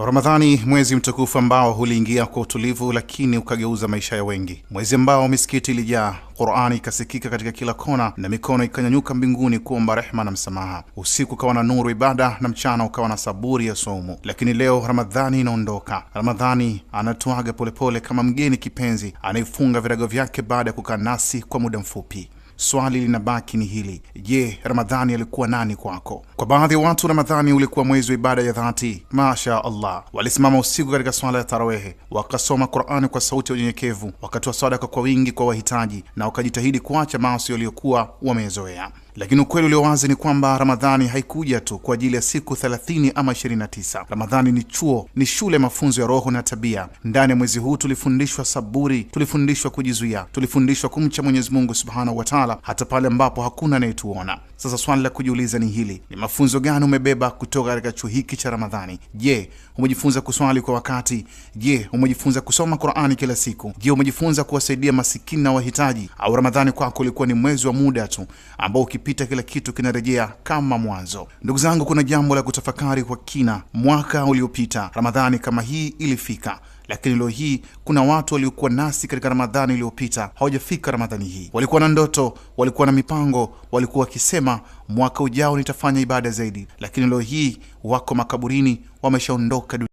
Ramadhani, mwezi mtukufu ambao uliingia kwa utulivu lakini ukageuza maisha ya wengi. Mwezi ambao misikiti ilijaa, Qur'ani ikasikika katika kila kona na mikono ikanyanyuka mbinguni kuomba rehema na msamaha. Usiku ukawa na nuru ibada na mchana ukawa na saburi ya saumu. Lakini leo Ramadhani inaondoka. Ramadhani anatuaga polepole kama mgeni kipenzi anayefunga virago vyake baada ya kukaa nasi kwa muda mfupi. Swali linabaki ni hili: je, Ramadhani alikuwa nani kwako? Kwa baadhi ya watu Ramadhani ulikuwa mwezi wa ibada ya dhati. Masha Allah, walisimama usiku katika swala ya tarawehe, wakasoma Qur'ani kwa sauti ya unyenyekevu, wakatoa sadaka kwa wingi kwa wahitaji, na wakajitahidi kuacha maasi waliokuwa wamezoea. Lakini ukweli ulio wazi ni kwamba Ramadhani haikuja tu kwa ajili ya siku 30 ama 29. Ramadhani ni chuo, ni shule mafunzo ya roho na tabia. Ndani ya mwezi huu tulifundishwa saburi, tulifundishwa kujizuia, tulifundishwa kumcha Mwenyezi Mungu Subhanahu wa Ta'ala hata pale ambapo hakuna anayetuona. Sasa swali la kujiuliza ni hili: ni mafunzo gani umebeba kutoka katika chuo hiki cha Ramadhani? Je, umejifunza kuswali kwa wakati? Je, umejifunza kusoma Qur'ani kila siku? Je, umejifunza kuwasaidia masikini na wahitaji? Au Ramadhani kwako ulikuwa ni mwezi wa muda tu ambao ukipita kila kitu kinarejea kama mwanzo? Ndugu zangu, kuna jambo la kutafakari kwa kina. Mwaka uliopita Ramadhani kama hii ilifika, lakini leo hii kuna watu waliokuwa nasi katika Ramadhani iliyopita hawajafika Ramadhani hii. Walikuwa na ndoto, walikuwa na mipango, walikuwa wakisema mwaka ujao nitafanya ibada zaidi, lakini leo hii wako makaburini, wameshaondoka.